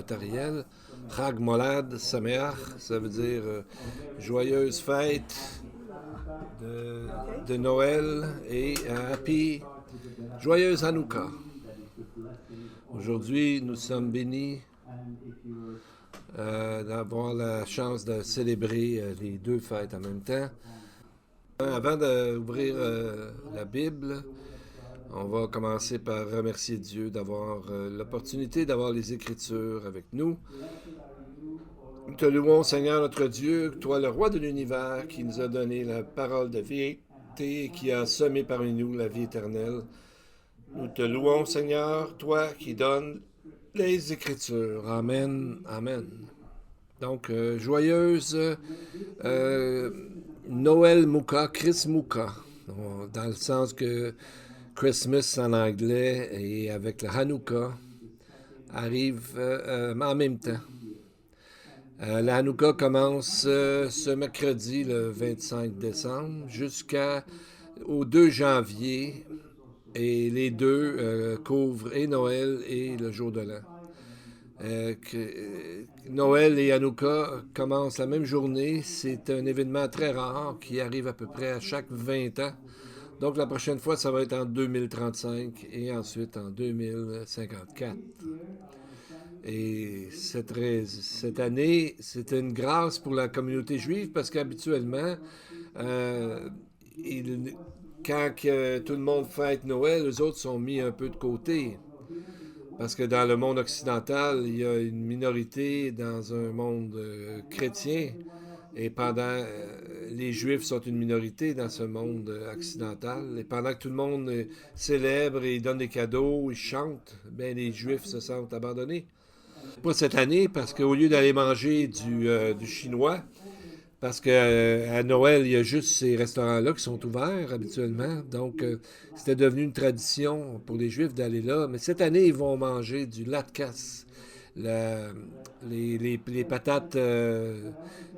fête Ariel. Chag Molad Sameach, ça veut dire joyeuse fête de Noël et Happy, joyeuse Hanouka. Aujourd'hui, nous sommes bénis d'avoir la chance de célébrer les deux fêtes en même temps. Avant d'ouvrir la Bible, on va commencer par remercier Dieu d'avoir l'opportunité d'avoir les Écritures avec nous. Nous te louons, Seigneur notre Dieu, toi le roi de l'univers qui nous a donné la parole de vérité et qui a semé parmi nous la vie éternelle. Nous te louons, Seigneur, toi qui donnes les Écritures. Amen, amen. Donc, joyeuse Noël Mouka, Chris Mouka, dans le sens que Christmas en anglais et avec le Hanouka arrive en même temps. La Hanouka commence ce mercredi, le 25 décembre, jusqu'au 2 janvier. Et les deux couvrent et Noël et le jour de l'an. Noël et Hanouka commencent la même journée. C'est un événement très rare qui arrive à peu près à chaque 20 ans. Donc la prochaine fois, ça va être en 2035 et ensuite en 2054. Et cette année, c'est une grâce pour la communauté juive parce qu'habituellement, quand tout le monde fête Noël, les autres sont mis un peu de côté. Parce que dans le monde occidental, il y a une minorité dans un monde chrétien. Et les Juifs sont une minorité dans ce monde occidental. Et pendant que tout le monde célèbre et donne des cadeaux, ils chantent, ben les Juifs se sentent abandonnés. Pas cette année, parce qu'au lieu d'aller manger du chinois, parce qu'à Noël, il y a juste ces restaurants-là qui sont ouverts habituellement. Donc, c'était devenu une tradition pour les Juifs d'aller là. Mais cette année, ils vont manger du latkes, les patates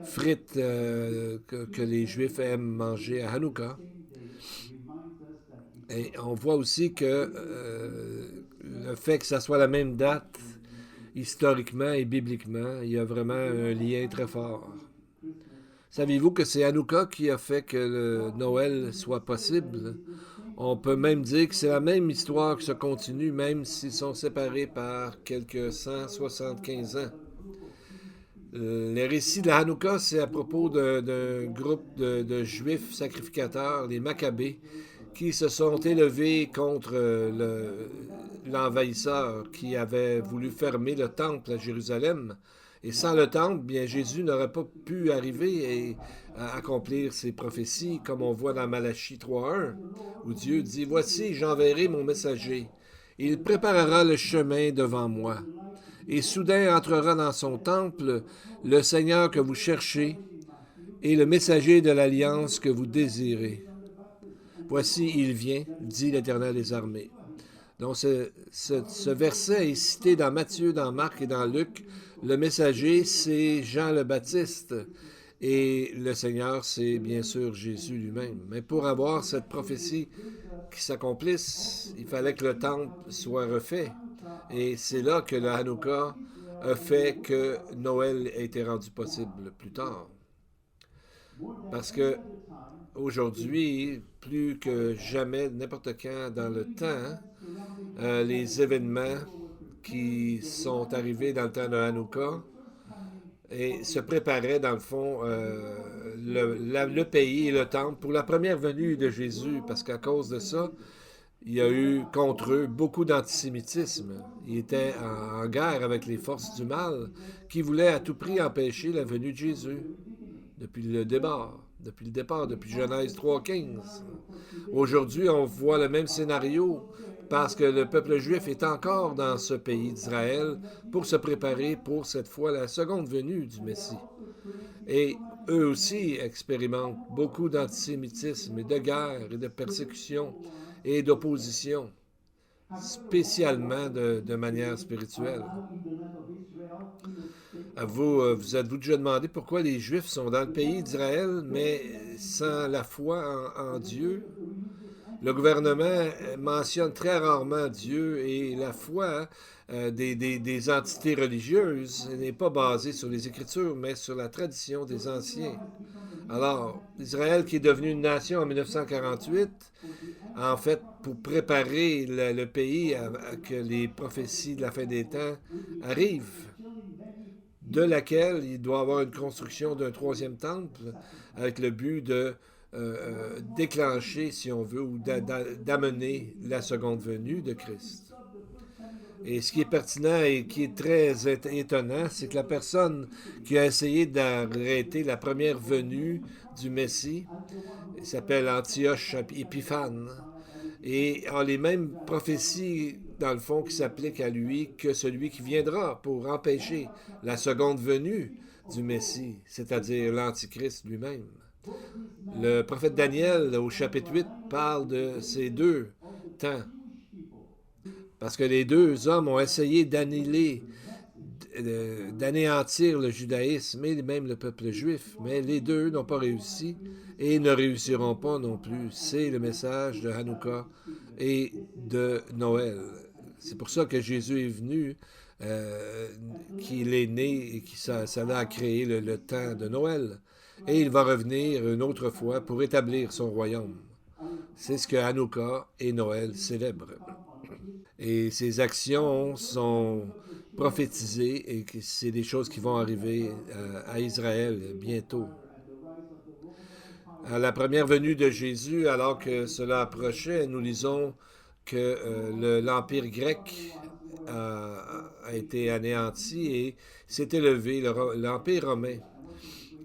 frites que les Juifs aiment manger à Hanouka. Et on voit aussi que le fait que ça soit la même date, historiquement et bibliquement, il y a vraiment un lien très fort. Saviez-vous que c'est Hanouka qui a fait que le Noël soit possible? On peut même dire que c'est la même histoire qui se continue, même s'ils sont séparés par quelques 175 ans. Les récits de la Hanouka, c'est à propos d'un groupe de juifs sacrificateurs, les Maccabées, qui se sont élevés contre l'envahisseur qui avait voulu fermer le temple à Jérusalem. Et sans le temple, bien Jésus n'aurait pas pu arriver et accomplir ses prophéties, comme on voit dans Malachie 3.1, où Dieu dit « Voici, j'enverrai mon messager. Il préparera le chemin devant moi. Et soudain entrera dans son temple le Seigneur que vous cherchez et le messager de l'alliance que vous désirez. Voici, il vient, dit l'Éternel des armées. » Donc ce verset est cité dans Matthieu, dans Marc et dans Luc. Le messager, c'est Jean le Baptiste. Et le Seigneur, c'est bien sûr Jésus lui-même. Mais pour avoir cette prophétie qui s'accomplisse, il fallait que le temple soit refait. Et c'est là que le Hanouka a fait que Noël a été rendu possible plus tard. Parce que aujourd'hui, plus que jamais, n'importe quand dans le temps, les événements qui sont arrivés dans le temps de Hanouka et se préparaient dans le fond le pays et le temple pour la première venue de Jésus, parce qu'à cause de ça, il y a eu contre eux beaucoup d'antisémitisme. Ils étaient en guerre avec les forces du mal qui voulaient à tout prix empêcher la venue de Jésus depuis le départ, depuis Genèse 3.15. Aujourd'hui, on voit le même scénario parce que le peuple juif est encore dans ce pays d'Israël pour se préparer pour cette fois la seconde venue du Messie. Et eux aussi expérimentent beaucoup d'antisémitisme et de guerre et de persécution et d'opposition, spécialement de manière spirituelle. Vous êtes-vous déjà demandé pourquoi les Juifs sont dans le pays d'Israël, mais sans la foi en Dieu? Le gouvernement mentionne très rarement Dieu et la foi des entités religieuses n'est pas basée sur les Écritures, mais sur la tradition des anciens. Alors, Israël, qui est devenu une nation en 1948, en fait, pour préparer le pays à que les prophéties de la fin des temps arrivent, de laquelle il doit y avoir une construction d'un troisième temple avec le but de déclencher, si on veut, ou d'amener la seconde venue de Christ. Et ce qui est pertinent et qui est très étonnant, c'est que la personne qui a essayé d'arrêter la première venue du Messie s'appelle Antioche Épiphane et a les mêmes prophéties, dans le fond, qui s'appliquent à lui que celui qui viendra pour empêcher la seconde venue du Messie, c'est-à-dire l'Antichrist lui-même. Le prophète Daniel, au chapitre 8, parle de ces deux temps. Parce que les deux hommes ont essayé d'anéantir le judaïsme et même le peuple juif, mais les deux n'ont pas réussi et ne réussiront pas non plus. C'est le message de Hanouka et de Noël. C'est pour ça que Jésus est venu, qu'il est né et que ça a créé le temps de Noël. Et il va revenir une autre fois pour établir son royaume. C'est ce que Hanouka et Noël célèbrent. Et ces actions sont prophétisées et que c'est des choses qui vont arriver à Israël bientôt. À la première venue de Jésus, alors que cela approchait, nous lisons que l'Empire grec a été anéanti et s'est élevé l'Empire romain.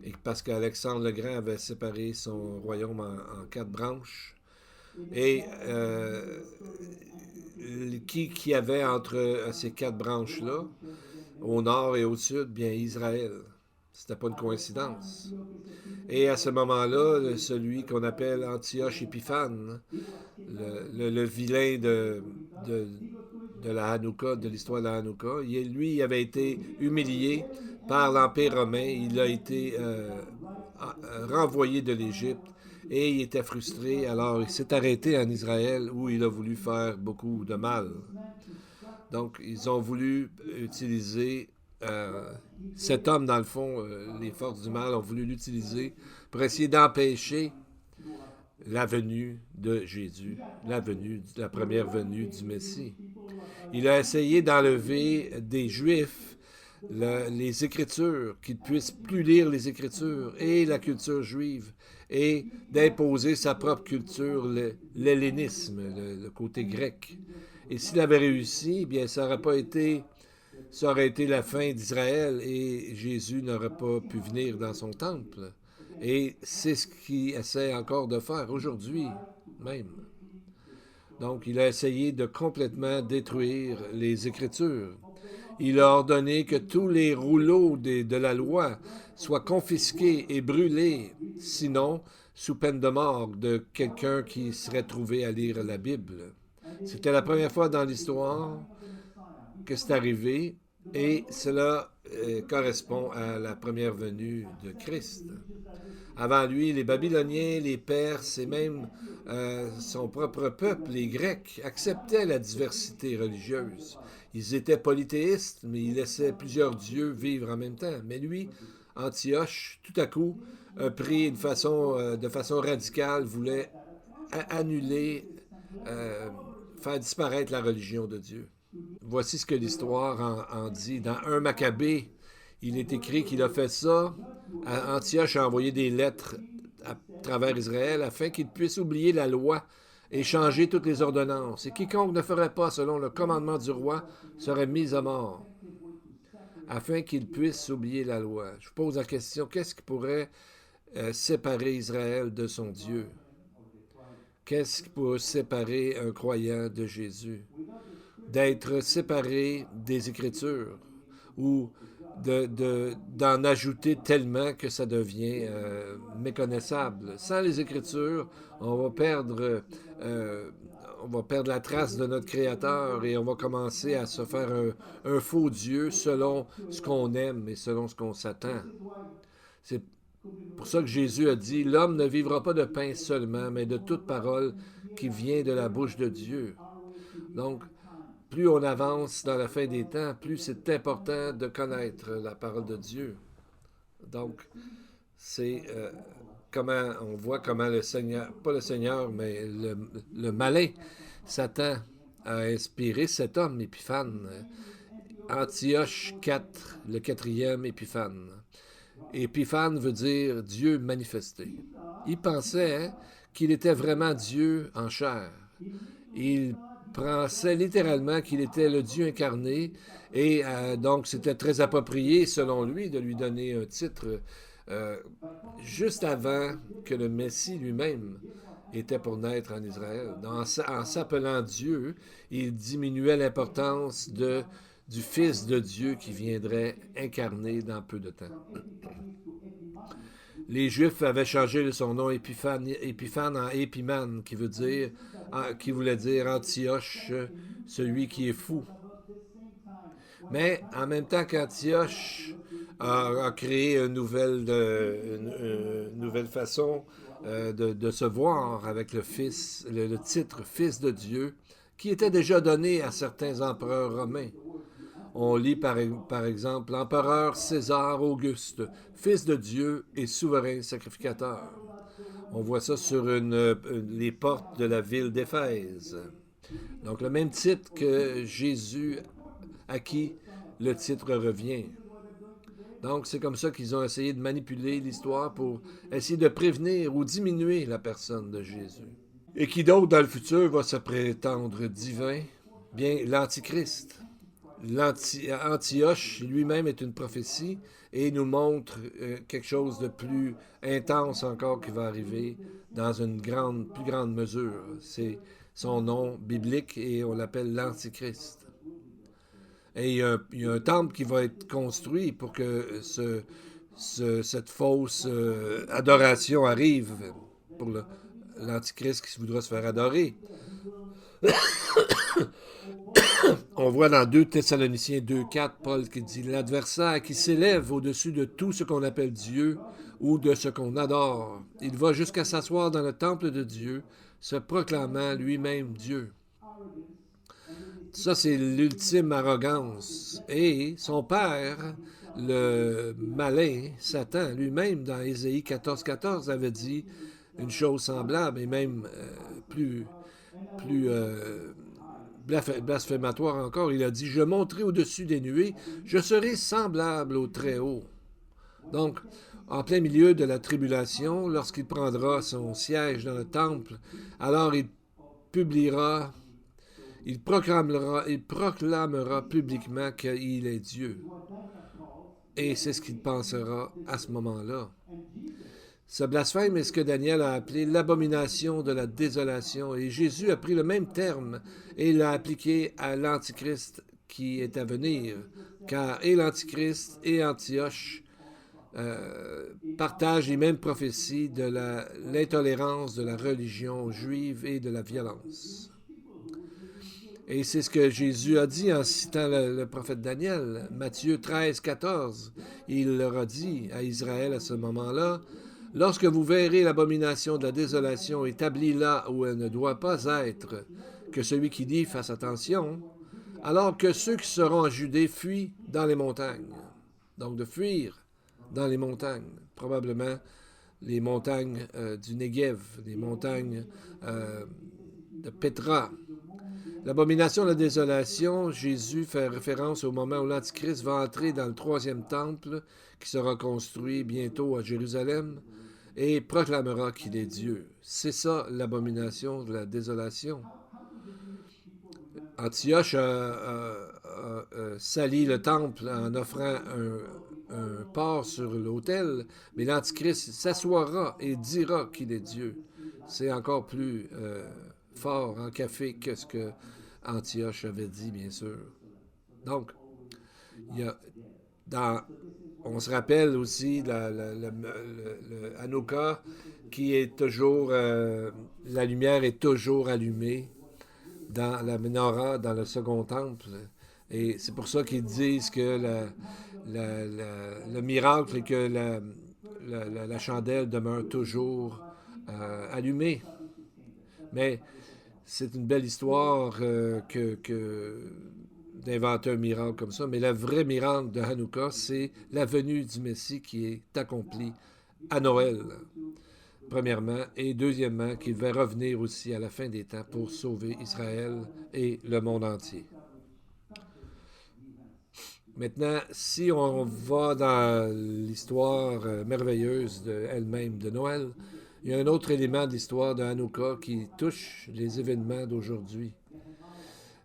Et parce qu'Alexandre le Grand avait séparé son royaume en 4 branches. Et qui avait entre ces 4 branches-là, au nord et au sud, bien Israël. C'était pas une coïncidence. Et à ce moment-là, celui qu'on appelle Antioche Épiphane, le vilain de la Hanouka, de l'histoire de la Hanouka, lui, il avait été humilié par l'Empire romain. Il a été renvoyé de l'Égypte et il était frustré. Alors, il s'est arrêté en Israël où il a voulu faire beaucoup de mal. Donc, ils ont voulu utiliser cet homme, dans le fond, les forces du mal ont voulu l'utiliser pour essayer d'empêcher la venue de Jésus, la première venue du Messie. Il a essayé d'enlever des Juifs les Écritures, qu'ils ne puissent plus lire les Écritures et la culture juive, et d'imposer sa propre culture, l'hellénisme, le côté grec. Et s'il avait réussi, bien, ça aurait été la fin d'Israël et Jésus n'aurait pas pu venir dans son temple. Et c'est ce qu'il essaie encore de faire aujourd'hui même. Donc, il a essayé de complètement détruire les Écritures. Il a ordonné que tous les rouleaux de la loi soient confisqués et brûlés, sinon sous peine de mort de quelqu'un qui serait trouvé à lire la Bible. C'était la première fois dans l'histoire que c'est arrivé et cela correspond à la première venue de Christ. Avant lui, les Babyloniens, les Perses et même son propre peuple, les Grecs, acceptaient la diversité religieuse. Ils étaient polythéistes, mais ils laissaient plusieurs dieux vivre en même temps. Mais lui, Antioche, tout à coup, a pris de façon radicale, voulait annuler, faire disparaître la religion de Dieu. Voici ce que l'histoire en dit. Dans 1 Maccabée, il est écrit qu'il a fait ça. Antioche a envoyé des lettres à travers Israël afin qu'il puisse oublier la loi et changer toutes les ordonnances. Et quiconque ne ferait pas selon le commandement du roi serait mis à mort, afin qu'il puisse oublier la loi. Je pose la question, qu'est-ce qui pourrait séparer Israël de son Dieu? Qu'est-ce qui pourrait séparer un croyant de Jésus? D'être séparé des Écritures ou d'en ajouter tellement que ça devient méconnaissable. Sans les Écritures, on va perdre la trace de notre Créateur et on va commencer à se faire un faux Dieu selon ce qu'on aime et selon ce qu'on s'attend. C'est Pour ça que Jésus a dit, l'homme ne vivra pas de pain seulement, mais de toute parole qui vient de la bouche de Dieu. Donc, plus on avance dans la fin des temps, plus c'est important de connaître la parole de Dieu. Donc, c'est comment on voit comment le Seigneur, pas le Seigneur, mais le malin, Satan, a inspiré cet homme, Épiphane, Antioche 4, le quatrième Épiphane. Épiphane veut dire Dieu manifesté. Il pensait qu'il était vraiment Dieu en chair. Il pensait littéralement qu'il était le Dieu incarné et donc c'était très approprié selon lui de lui donner un titre juste avant que le Messie lui-même était pour naître en Israël. En s'appelant Dieu, il diminuait l'importance du Fils de Dieu qui viendrait incarner dans peu de temps. Les Juifs avaient changé son nom Épiphane en Épiman, qui voulait dire Antioche, celui qui est fou. Mais en même temps qu'Antioche a créé une nouvelle façon de se voir avec le titre Fils de Dieu, qui était déjà donné à certains empereurs romains. On lit par exemple l'empereur César Auguste, fils de Dieu et souverain sacrificateur. On voit ça sur les portes de la ville d'Éphèse. Donc le même titre que Jésus à qui le titre revient. Donc c'est comme ça qu'ils ont essayé de manipuler l'histoire pour essayer de prévenir ou diminuer la personne de Jésus. Et qui d'autre dans le futur va se prétendre divin? Bien, l'Antichrist. Antioche lui-même est une prophétie et nous montre quelque chose de plus intense encore qui va arriver dans une plus grande mesure. C'est son nom biblique et on l'appelle l'Antichrist. Et il y a un temple qui va être construit pour que cette fausse adoration arrive pour l'Antichrist qui voudra se faire adorer. On voit dans 2 Thessaloniciens 2,4, Paul qui dit « L'adversaire qui s'élève au-dessus de tout ce qu'on appelle Dieu ou de ce qu'on adore. Il va jusqu'à s'asseoir dans le temple de Dieu, se proclamant lui-même Dieu. » Ça, c'est l'ultime arrogance. Et son père, le malin, Satan, lui-même, dans Ésaïe 14,14, avait dit une chose semblable et même plus blasphématoire encore. Il a dit « Je monterai au-dessus des nuées, je serai semblable au Très-Haut. » Donc, en plein milieu de la tribulation, lorsqu'il prendra son siège dans le temple, alors il proclamera publiquement qu'il est Dieu. Et c'est ce qu'il pensera à ce moment-là. Ce blasphème est ce que Daniel a appelé l'abomination de la désolation. Et Jésus a pris le même terme et l'a appliqué à l'Antichrist qui est à venir. Car et l'Antichrist et Antioche partagent les mêmes prophéties de l'intolérance de la religion juive et de la violence. Et c'est ce que Jésus a dit en citant le prophète Daniel. Matthieu 13, 14. Il leur a dit à Israël à ce moment-là, « Lorsque vous verrez l'abomination de la désolation établie là où elle ne doit pas être, que celui qui dit fasse attention, alors que ceux qui seront en Judée fuient dans les montagnes. » Donc de fuir dans les montagnes, probablement les montagnes du Negev, les montagnes de Pétra. L'abomination de la désolation, Jésus fait référence au moment où l'Antichrist va entrer dans le 3e temple qui sera construit bientôt à Jérusalem et proclamera qu'il est Dieu. C'est ça l'abomination de la désolation. Antioche a sali le temple en offrant un porc sur l'autel, mais l'Antichrist s'assoira et dira qu'il est Dieu. C'est encore plus fort en café que ce que Antioche avait dit, bien sûr. Donc, on se rappelle aussi le Hanouka qui est toujours, la lumière est toujours allumée dans la menorah, dans le second temple. Et c'est pour ça qu'ils disent que le miracle est que la chandelle demeure toujours allumée. Mais c'est une belle histoire d'inventer un miracle comme ça. Mais le vrai miracle de Hanouka, c'est la venue du Messie qui est accomplie à Noël, premièrement, et deuxièmement, qu'il va revenir aussi à la fin des temps pour sauver Israël et le monde entier. Maintenant, si on va dans l'histoire merveilleuse elle-même de Noël, il y a un autre élément de l'histoire de Hanouka qui touche les événements d'aujourd'hui.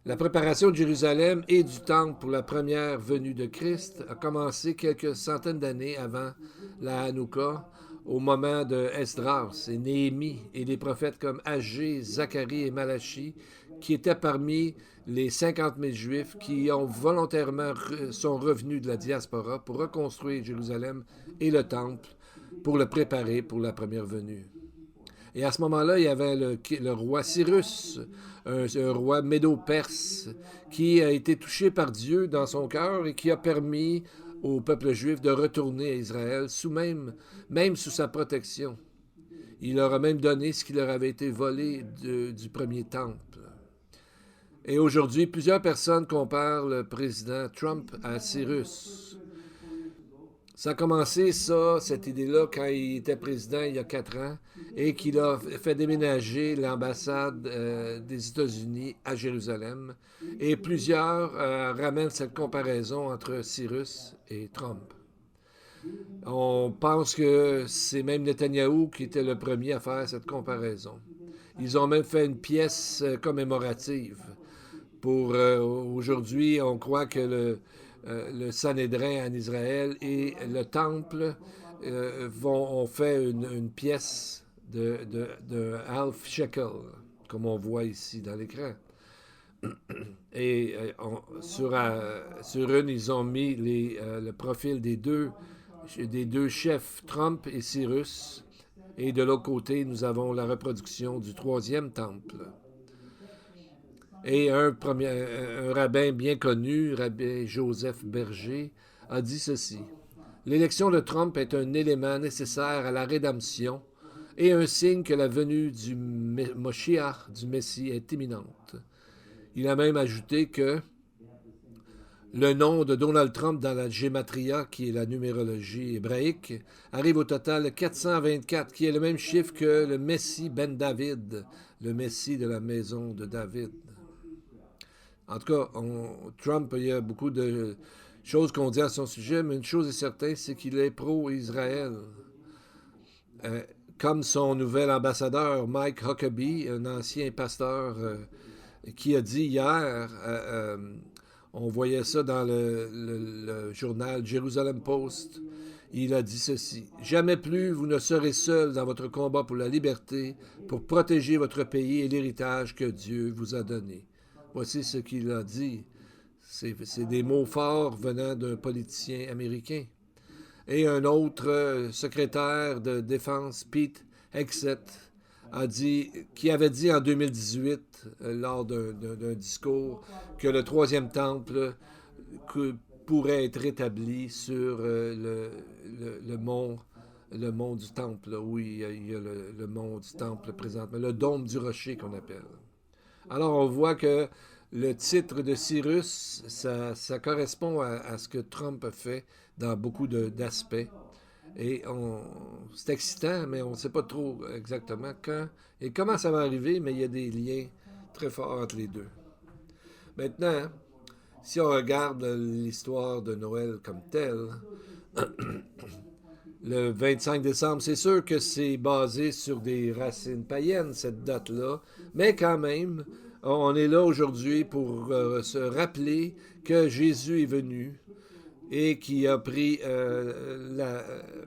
La préparation de Jérusalem et du temple pour la première venue de Christ a commencé quelques centaines d'années avant la Hanouka, au moment de Esdras et Néhémie et des prophètes comme Agé, Zacharie et Malachie, qui étaient parmi les 50 000 Juifs qui ont volontairement sont revenus de la diaspora pour reconstruire Jérusalem et le temple pour le préparer pour la première venue. Et à ce moment-là, il y avait le roi Cyrus, un roi médo-perse, qui a été touché par Dieu dans son cœur et qui a permis au peuple juif de retourner à Israël, même sous sa protection. Il leur a même donné ce qui leur avait été volé du premier temple. Et aujourd'hui, plusieurs personnes comparent le président Trump à Cyrus. Ça a commencé, cette idée-là, quand il était président il y a 4 ans et qu'il a fait déménager l'ambassade des États-Unis à Jérusalem. Et plusieurs ramènent cette comparaison entre Cyrus et Trump. On pense que c'est même Netanyahou qui était le premier à faire cette comparaison. Ils ont même fait une pièce commémorative. Pour aujourd'hui, on croit que le Sanhédrin en Israël et le temple ont fait une pièce de half shekel, comme on voit ici dans l'écran. Et sur une, ils ont mis le profil des deux chefs, Trump et Cyrus. Et de l'autre côté, nous avons la reproduction du troisième temple. Et un rabbin bien connu, rabbin Joseph Berger, a dit ceci. L'élection de Trump est un élément nécessaire à la rédemption et un signe que la venue du Moshiach, du Messie, est imminente. Il a même ajouté que le nom de Donald Trump dans la Gématria, qui est la numérologie hébraïque, arrive au total 424, qui est le même chiffre que le Messie ben David, le Messie de la maison de David. En tout cas, Trump, il y a beaucoup de choses qu'on dit à son sujet, mais une chose est certaine, c'est qu'il est pro-Israël. Comme son nouvel ambassadeur, Mike Huckabee, un ancien pasteur qui a dit hier, on voyait ça dans le journal Jerusalem Post, il a dit ceci. « Jamais plus vous ne serez seul dans votre combat pour la liberté, pour protéger votre pays et l'héritage que Dieu vous a donné. » Voici ce qu'il a dit. C'est des mots forts venant d'un politicien américain. Et un autre secrétaire de défense, Pete Hegseth, qui avait dit en 2018, lors d'un discours, que le troisième temple pourrait être rétabli sur le mont du temple, là, où il y a le mont du temple présentement, le dôme du rocher qu'on appelle. Alors, on voit que le titre de Cyrus, ça correspond à ce que Trump a fait dans beaucoup d'aspects. Et c'est excitant, mais on ne sait pas trop exactement quand et comment ça va arriver, mais il y a des liens très forts entre les deux. Maintenant, si on regarde l'histoire de Noël comme telle, le 25 décembre, c'est sûr que c'est basé sur des racines païennes, cette date-là, mais quand même, on est là aujourd'hui pour se rappeler que Jésus est venu et qui a pris la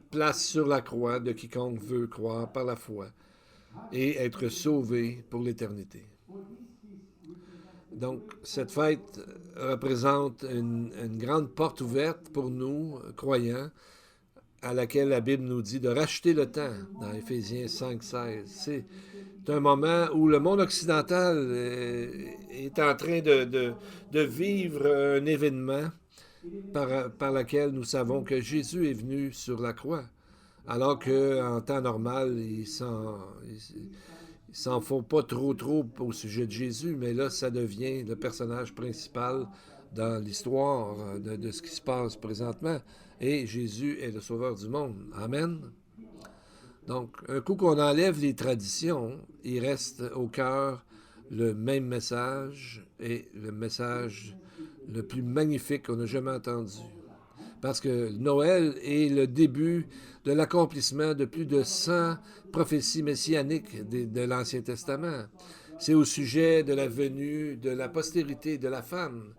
place sur la croix de quiconque veut croire par la foi et être sauvé pour l'éternité. Donc, cette fête représente une grande porte ouverte pour nous, croyants, à laquelle la Bible nous dit de racheter le temps, dans Éphésiens 5,16. C'est un moment où le monde occidental est en train de vivre un événement par lequel nous savons que Jésus est venu sur la croix. alors qu'en temps normal, ils s'en font pas trop au sujet de Jésus, mais là, ça devient le personnage principal dans l'histoire de ce qui se passe présentement. Et Jésus est le sauveur du monde. Amen. Donc, un coup qu'on enlève les traditions, il reste au cœur le même message et le message le plus magnifique qu'on a jamais entendu. Parce que Noël est le début de l'accomplissement de plus de 100 prophéties messianiques de l'Ancien Testament. C'est au sujet de la venue de la postérité de la femme,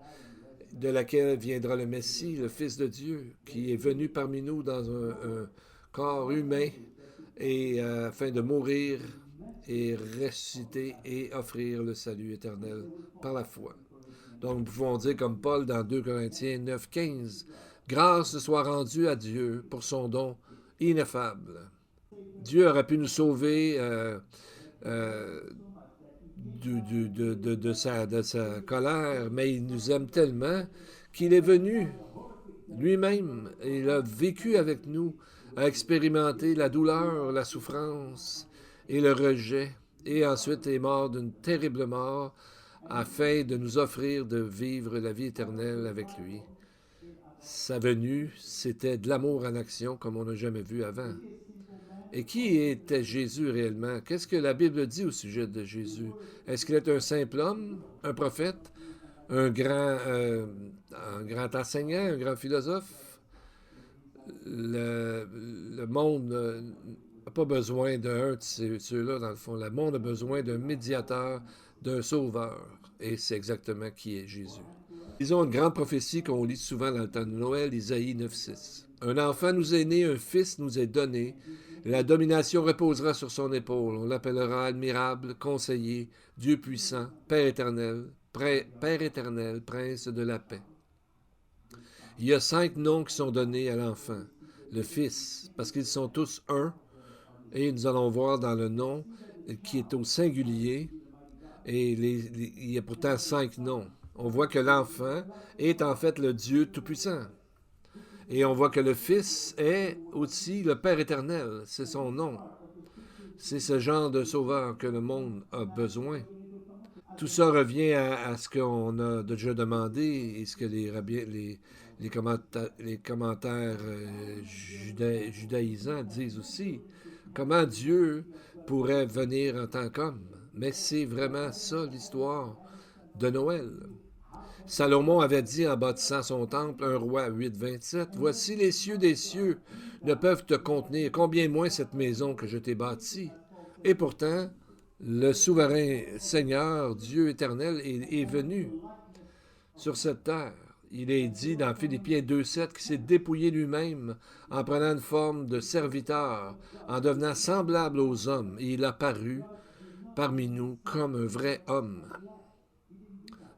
de laquelle viendra le Messie, le Fils de Dieu, qui est venu parmi nous dans un corps humain et afin de mourir et ressusciter et offrir le salut éternel par la foi. Donc, nous pouvons dire comme Paul dans 2 Corinthiens 9,15, « Grâce soit rendue à Dieu pour son don ineffable. » Dieu aurait pu nous sauver de sa colère, mais il nous aime tellement qu'il est venu lui-même. Il a vécu avec nous, a expérimenté la douleur, la souffrance et le rejet, et ensuite est mort d'une terrible mort afin de nous offrir de vivre la vie éternelle avec lui. Sa venue, c'était de l'amour en action comme on n'a jamais vu avant. Et qui était Jésus réellement? Qu'est-ce que la Bible dit au sujet de Jésus? Est-ce qu'il est un simple homme, un prophète, un grand enseignant, un grand philosophe? Le monde n'a pas besoin d'un de ceux-là, dans le fond. Le monde a besoin d'un médiateur, d'un sauveur. Et c'est exactement qui est Jésus. Lisons une grande prophétie qu'on lit souvent dans le temps de Noël, Isaïe 9,6. Un enfant nous est né, un fils nous est donné. La domination reposera sur son épaule. On l'appellera admirable, conseiller, Dieu puissant, Père éternel, Prince de la paix. Il y a 5 noms qui sont donnés à l'enfant. Le Fils, parce qu'ils sont tous un, et nous allons voir dans le nom qui est au singulier, et il y a pourtant 5 noms. On voit que l'enfant est en fait le Dieu tout-puissant. Et on voit que le Fils est aussi le Père éternel. C'est son nom. C'est ce genre de sauveur que le monde a besoin. Tout ça revient à ce qu'on a déjà demandé et ce que les commentaires judaïsants disent aussi. Comment Dieu pourrait venir en tant qu'homme. Mais c'est vraiment ça l'histoire de Noël. Salomon avait dit en bâtissant son temple, 1 Roi 8,27, « Voici les cieux des cieux ne peuvent te contenir, combien moins cette maison que je t'ai bâtie. » Et pourtant, le souverain Seigneur, Dieu éternel, est venu sur cette terre. Il est dit dans Philippiens 2,7 qu'il s'est dépouillé lui-même en prenant une forme de serviteur, en devenant semblable aux hommes, et il a paru parmi nous comme un vrai homme.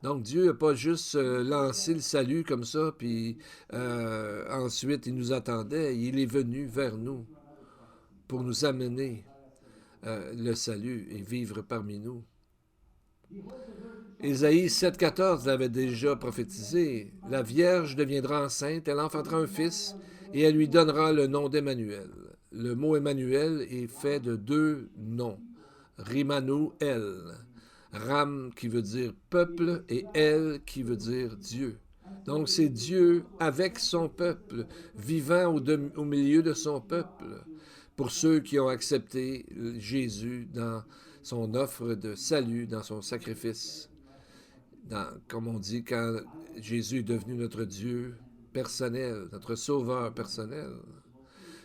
Donc Dieu n'a pas juste lancé le salut comme ça, puis ensuite il nous attendait. Il est venu vers nous pour nous amener le salut et vivre parmi nous. Ésaïe 7,14 l'avait déjà prophétisé. La Vierge deviendra enceinte, elle enfantera un fils, et elle lui donnera le nom d'Emmanuel. Le mot Emmanuel est fait de 2 noms. Rimanu-El. Ram qui veut dire peuple et El qui veut dire Dieu. Donc c'est Dieu avec son peuple, vivant au milieu de son peuple, pour ceux qui ont accepté Jésus dans son offre de salut, dans son sacrifice. Comme on dit, quand Jésus est devenu notre Dieu personnel, notre sauveur personnel.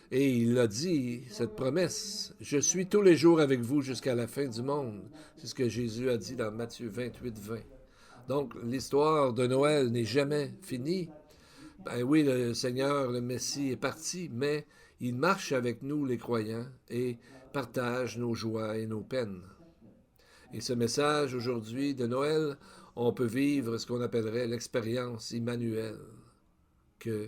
Et il a dit, cette promesse, « Je suis tous les jours avec vous jusqu'à la fin du monde. » C'est ce que Jésus a dit dans Matthieu 28,20. Donc, l'histoire de Noël n'est jamais finie. Ben oui, le Seigneur, le Messie est parti, mais il marche avec nous, les croyants, et partage nos joies et nos peines. Et ce message aujourd'hui de Noël, on peut vivre ce qu'on appellerait l'expérience Immanuel, que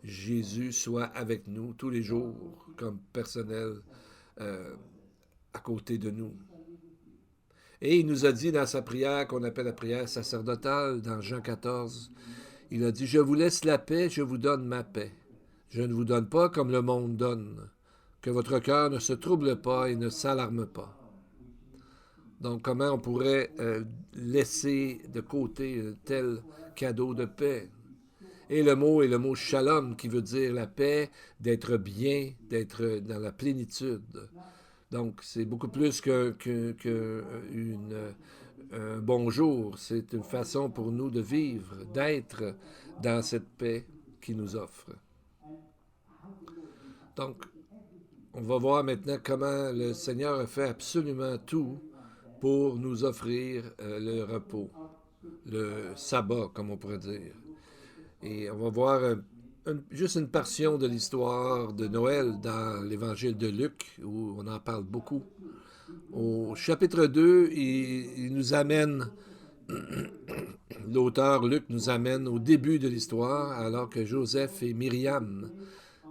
Jésus soit avec nous tous les jours comme personnel à côté de nous. Et il nous a dit dans sa prière, qu'on appelle la prière sacerdotale, dans Jean 14, il a dit « Je vous laisse la paix, je vous donne ma paix. Je ne vous donne pas comme le monde donne. que votre cœur ne se trouble pas et ne s'alarme pas. Donc, comment on pourrait laisser de côté un tel cadeau de paix? Et le mot est le mot shalom, qui veut dire la paix, d'être bien, d'être dans la plénitude. Donc, c'est beaucoup plus qu'un bonjour. C'est une façon pour nous de vivre, d'être dans cette paix qu'il nous offre. Donc, on va voir maintenant comment le Seigneur a fait absolument tout pour nous offrir le repos, le sabbat, comme on pourrait dire. Et on va voir juste une portion de l'histoire de Noël dans l'évangile de Luc, où on en parle beaucoup. Au chapitre 2, il nous amène, l'auteur Luc nous amène au début de l'histoire, alors que Joseph et Myriam,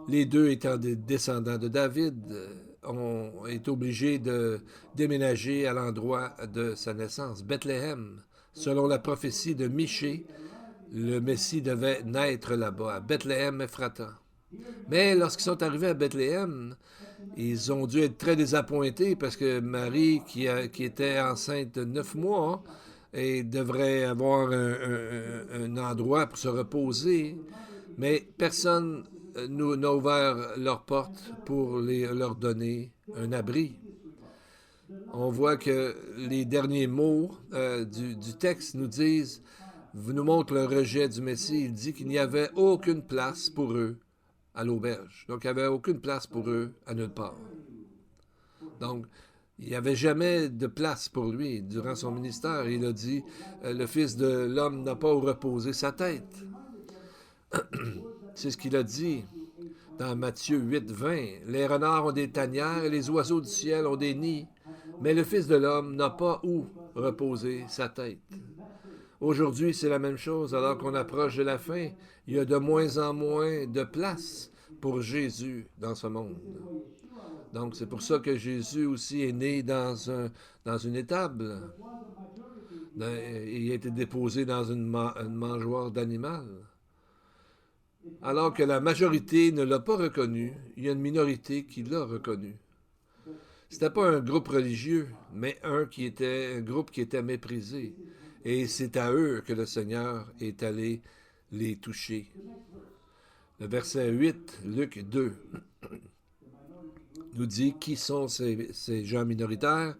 les deux étant des descendants de David, ont été obligés de déménager à l'endroit de sa naissance, Bethléem. Selon la prophétie de Michée, le Messie devait naître là-bas, à Bethléem Ephrata. Mais lorsqu'ils sont arrivés à Bethléem, ils ont dû être très désappointés parce que Marie, qui était enceinte de 9 mois, et devrait avoir un endroit pour se reposer, mais personne n'a ouvert leurs portes pour leur donner un abri. On voit que les derniers mots du texte nous disent, nous montrent le rejet du Messie. Il dit qu'il n'y avait aucune place pour eux à l'auberge. Donc, il n'y avait aucune place pour eux à nulle part. Donc, il n'y avait jamais de place pour lui durant son ministère. Il a dit, le Fils de l'homme n'a pas où reposer sa tête. C'est ce qu'il a dit dans Matthieu 8, 20. Les renards ont des tanières et les oiseaux du ciel ont des nids, mais le Fils de l'homme n'a pas où reposer sa tête. Aujourd'hui, c'est la même chose, alors qu'on approche de la fin. Il y a de moins en moins de place pour Jésus dans ce monde. Donc, c'est pour ça que Jésus aussi est né dans une étable. Il a été déposé dans une mangeoire d'animal. Alors que la majorité ne l'a pas reconnu, il y a une minorité qui l'a reconnu. C'était pas un groupe religieux, mais un groupe qui était méprisé. Et c'est à eux que le Seigneur est allé les toucher. Le verset 8, Luc 2, nous dit qui sont ces gens minoritaires.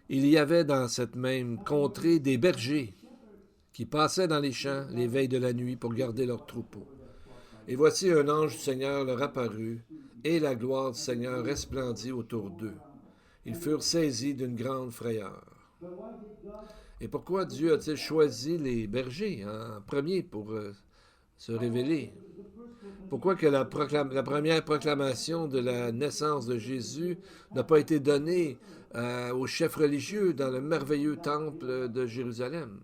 Il y avait dans cette même contrée des bergers qui passaient dans les champs les veilles de la nuit pour garder leurs troupeaux. Et voici un ange du Seigneur leur apparut, et la gloire du Seigneur resplendit autour d'eux. Ils furent saisis d'une grande frayeur. Et pourquoi Dieu a-t-il choisi les bergers en premier pour se révéler? Pourquoi que la première proclamation de la naissance de Jésus n'a pas été donnée aux chefs religieux dans le merveilleux temple de Jérusalem?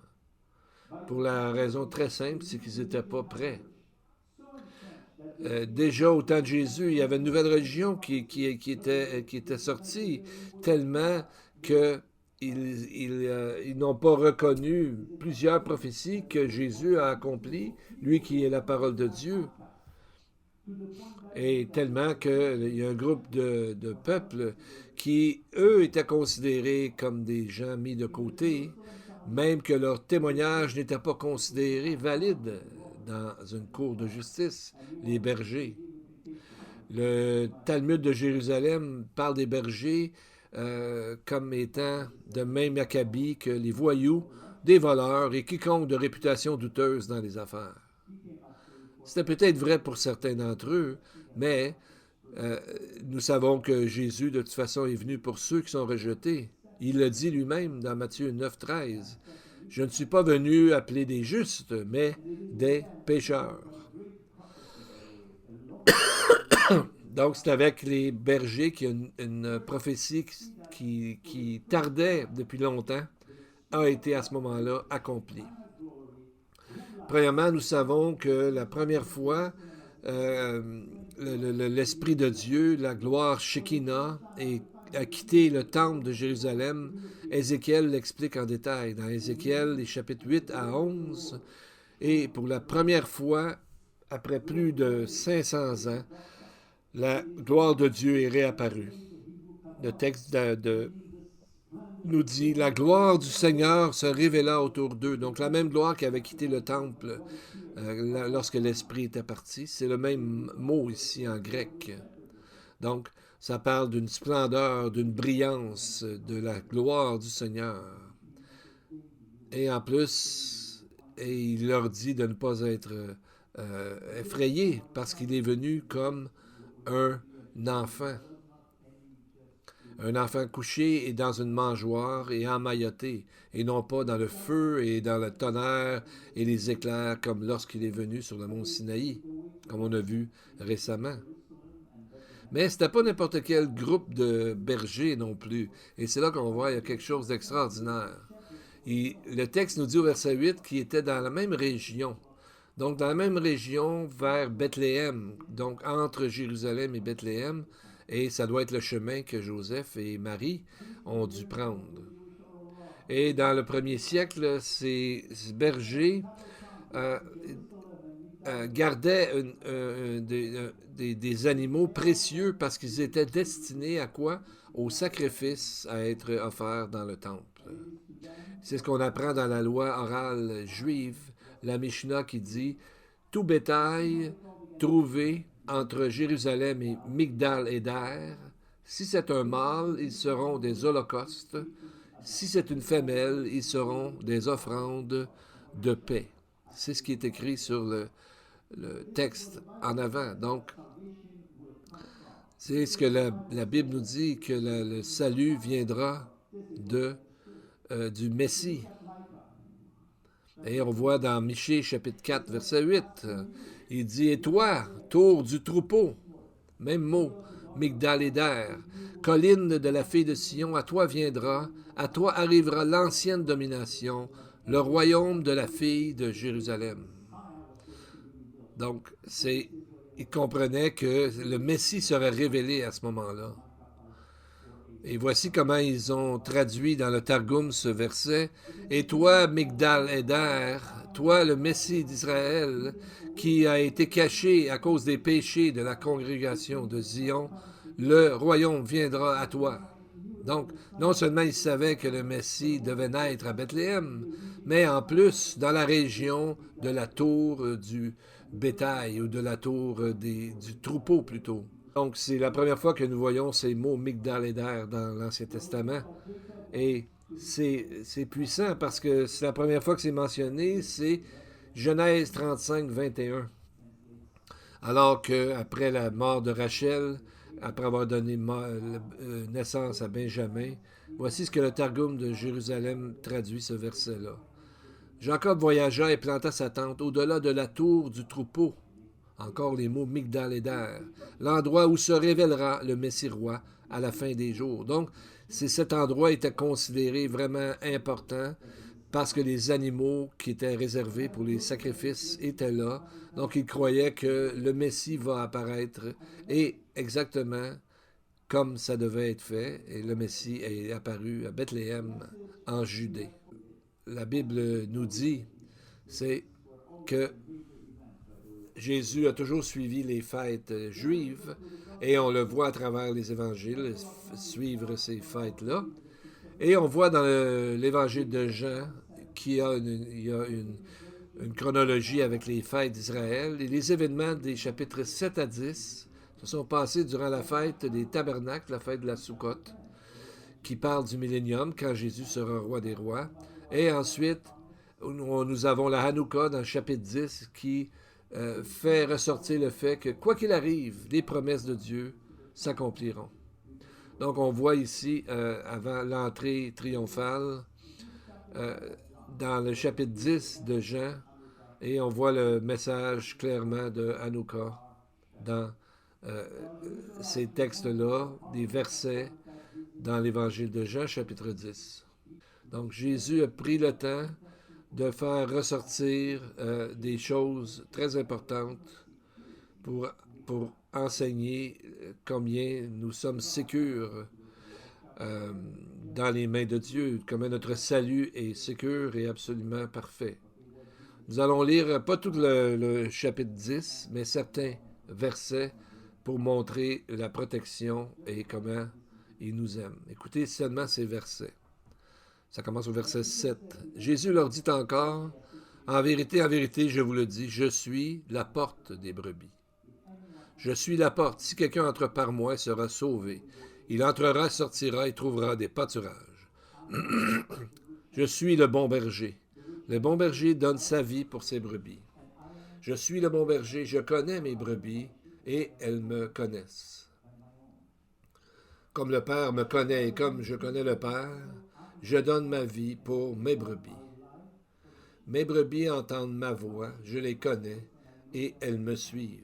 Pour la raison très simple, c'est qu'ils n'étaient pas prêts. Déjà au temps de Jésus, il y avait une nouvelle religion qui était sortie, tellement qu'ils n'ont pas reconnu plusieurs prophéties que Jésus a accomplies, lui qui est la parole de Dieu. Et tellement qu'il y a un groupe de peuples qui, eux, étaient considérés comme des gens mis de côté, même que leur témoignage n'était pas considéré valide dans une cour de justice, les bergers. Le Talmud de Jérusalem parle des bergers comme étant de même acabit que les voyous, des voleurs et quiconque de réputation douteuse dans les affaires. C'était peut-être vrai pour certains d'entre eux, mais nous savons que Jésus, de toute façon, est venu pour ceux qui sont rejetés. Il le dit lui-même dans Matthieu 9, 13. « Je ne suis pas venu appeler des justes, mais des pécheurs. » Donc, c'est avec les bergers qu'il y a une prophétie qui tardait depuis longtemps, a été à ce moment-là accomplie. Premièrement, nous savons que la première fois, l'Esprit de Dieu, la gloire Shekinah, a quitté le temple de Jérusalem. Ézéchiel l'explique en détail dans Ézéchiel, les chapitres 8 à 11. Et pour la première fois, après plus de 500 ans, la gloire de Dieu est réapparue. Le texte nous dit, la gloire du Seigneur se révéla autour d'eux. Donc la même gloire qui avait quitté le temple lorsque l'Esprit était parti, c'est le même mot ici en grec. Donc ça parle d'une splendeur, d'une brillance, de la gloire du Seigneur. Et en plus, il leur dit de ne pas être effrayés parce qu'il est venu comme un enfant. Un enfant couché et dans une mangeoire et emmailloté, et non pas dans le feu et dans le tonnerre et les éclairs comme lorsqu'il est venu sur le mont Sinaï, comme on a vu récemment. Mais c'était pas n'importe quel groupe de bergers non plus. Et c'est là qu'on voit qu'il y a quelque chose d'extraordinaire. Et le texte nous dit au verset 8 qu'il était dans la même région. Donc dans la même région vers Bethléem, donc entre Jérusalem et Bethléem, et ça doit être le chemin que Joseph et Marie ont dû prendre. Et dans le premier siècle, ces bergers euh, gardaient des animaux précieux parce qu'ils étaient destinés à quoi? Au sacrifice à être offert dans le temple. C'est ce qu'on apprend dans la loi orale juive, la Mishnah qui dit tout bétail trouvé entre Jérusalem et Migdal Eder, si c'est un mâle, ils seront des holocaustes. Si c'est une femelle, ils seront des offrandes de paix. C'est ce qui est écrit sur le texte en avant. Donc, c'est ce que la Bible nous dit, que le salut viendra du Messie. Et on voit dans Michée chapitre 4, verset 8, il dit « Et toi, tour du troupeau », même mot, Migdal-Éder, colline de la fille de Sion, à toi viendra, à toi arrivera l'ancienne domination, le royaume de la fille de Jérusalem. Donc, il comprenait que le Messie serait révélé à ce moment-là. Et voici comment ils ont traduit dans le Targum ce verset. Et toi, Migdal-Éder, toi, le Messie d'Israël, qui a été caché à cause des péchés de la congrégation de Zion, le royaume viendra à toi. Donc, non seulement ils savaient que le Messie devait naître à Bethléem, mais en plus, dans la région de la tour du bétail, ou de la tour du troupeau plutôt. Donc, c'est la première fois que nous voyons ces mots Migdal-Éder dans l'Ancien Testament. Et c'est puissant parce que c'est la première fois que c'est mentionné, c'est Genèse 35, 21. Alors qu'après la mort de Rachel, après avoir donné naissance à Benjamin, voici ce que le Targum de Jérusalem traduit ce verset-là. Jacob voyagea et planta sa tente au-delà de la tour du troupeau. Encore les mots Migdal-Éder, l'endroit où se révélera le Messie roi à la fin des jours. Donc, cet endroit était considéré vraiment important parce que les animaux qui étaient réservés pour les sacrifices étaient là. Donc, ils croyaient que le Messie va apparaître et exactement comme ça devait être fait. Et le Messie est apparu à Bethléem, en Judée. La Bible nous dit, c'est que Jésus a toujours suivi les fêtes juives et on le voit à travers les évangiles suivre ces fêtes-là. Et on voit dans l'évangile de Jean qu'il y a une chronologie avec les fêtes d'Israël et les événements des chapitres 7 à 10 se sont passés durant la fête des tabernacles, la fête de la Soukotte, qui parle du millénium quand Jésus sera roi des rois. Et ensuite, nous avons la Hanouka dans le chapitre 10 qui fait ressortir le fait que, quoi qu'il arrive, les promesses de Dieu s'accompliront. Donc, on voit ici, avant l'entrée triomphale, dans le chapitre 10 de Jean, et on voit le message clairement de Hanouka dans ces textes-là, des versets dans l'évangile de Jean, chapitre 10. Donc, Jésus a pris le temps de faire ressortir des choses très importantes pour enseigner combien nous sommes sécures dans les mains de Dieu, combien notre salut est sécure et absolument parfait. Nous allons lire pas tout le chapitre 10, mais certains versets pour montrer la protection et comment il nous aime. Écoutez seulement ces versets. Ça commence au verset 7. Jésus leur dit encore, en vérité, je vous le dis, je suis la porte des brebis. Je suis la porte. Si quelqu'un entre par moi, il sera sauvé. Il entrera, sortira et trouvera des pâturages. Je suis le bon berger. Le bon berger donne sa vie pour ses brebis. Je suis le bon berger, je connais mes brebis et elles me connaissent. Comme le Père me connaît et comme je connais le Père, je donne ma vie pour mes brebis. Mes brebis entendent ma voix, je les connais et elles me suivent.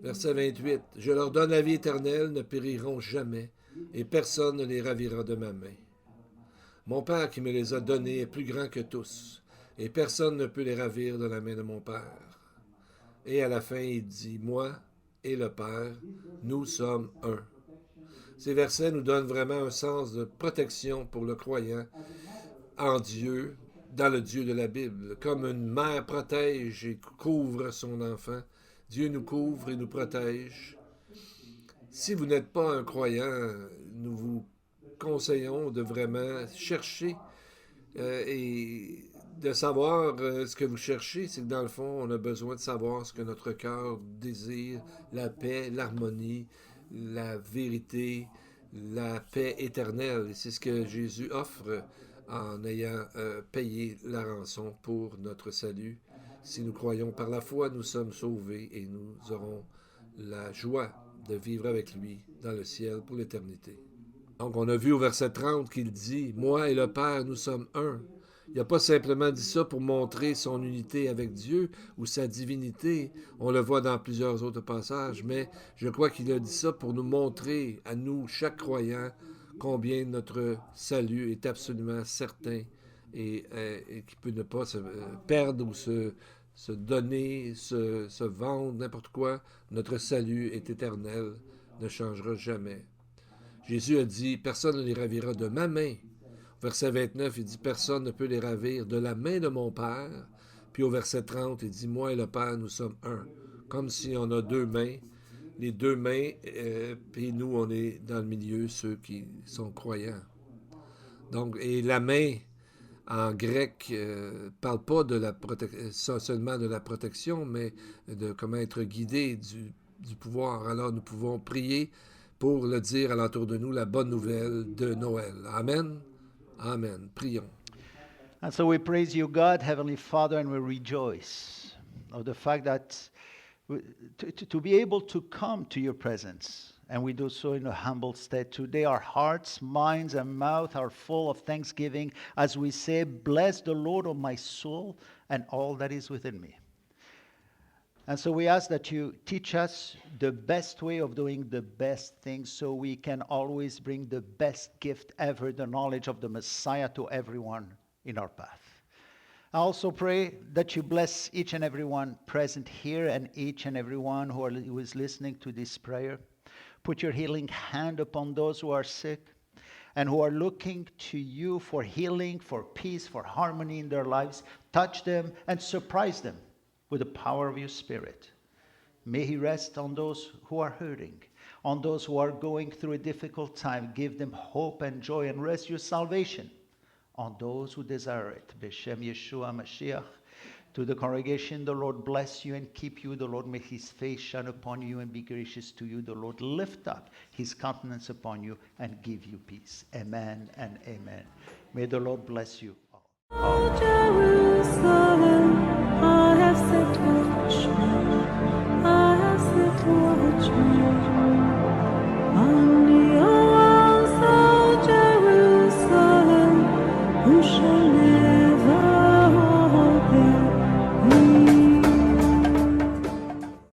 Verset 28. Je leur donne la vie éternelle, ne périront jamais, et personne ne les ravira de ma main. Mon Père qui me les a donnés est plus grand que tous, et personne ne peut les ravir de la main de mon Père. Et à la fin, il dit, moi et le Père, nous sommes un. Ces versets nous donnent vraiment un sens de protection pour le croyant en Dieu, dans le Dieu de la Bible. Comme une mère protège et couvre son enfant, Dieu nous couvre et nous protège. Si vous n'êtes pas un croyant, nous vous conseillons de vraiment chercher et de savoir ce que vous cherchez. C'est que dans le fond, on a besoin de savoir ce que notre cœur désire, la paix, l'harmonie, la vérité, la paix éternelle. Et c'est ce que Jésus offre en ayant payé la rançon pour notre salut. Si nous croyons par la foi, nous sommes sauvés et nous aurons la joie de vivre avec lui dans le ciel pour l'éternité. Donc, on a vu au verset 30 qu'il dit « Moi et le Père, nous sommes un ». Il n'a pas simplement dit ça pour montrer son unité avec Dieu ou sa divinité. On le voit dans plusieurs autres passages, mais je crois qu'il a dit ça pour nous montrer à nous, chaque croyant, combien notre salut est absolument certain et qu'il peut ne pas se perdre ou se donner, se vendre, n'importe quoi. Notre salut est éternel, ne changera jamais. Jésus a dit, personne ne les ravira de ma main. Au verset 29, il dit, personne ne peut les ravir de la main de mon Père. Puis au verset 30, il dit, moi et le Père, nous sommes un. Comme si on a deux mains. Les deux mains, puis nous, on est dans le milieu, ceux qui sont croyants. Donc, et la main, en grec, parle pas de seulement de la protection, mais de comment être guidé du pouvoir. Alors, nous pouvons prier pour le dire alentour de nous, la bonne nouvelle de Noël. Amen. Amen. Prions. And so we praise you, God, Heavenly Father, and we rejoice of the fact that to be able to come to your presence, and we do so in a humble state. Today our hearts, minds, and mouth are full of thanksgiving as we say, bless the Lord, O my soul, and all that is within me. And so we ask that you teach us the best way of doing the best things so we can always bring the best gift ever, the knowledge of the Messiah, to everyone in our path. I also pray that you bless each and everyone present here and each and everyone who is listening to this prayer. Put your healing hand upon those who are sick and who are looking to you for healing, for peace, for harmony in their lives. Touch them and surprise them with the power of your Spirit. May He rest on those who are hurting, on those who are going through a difficult time. Give them hope and joy and rest your salvation on those who desire it. B'Shem Yeshua Mashiach. To the congregation, the Lord bless you and keep you. The Lord make His face shine upon you and be gracious to you. The Lord lift up His countenance upon you and give you peace. Amen and amen. May the Lord bless you all. Oh, Jerusalem.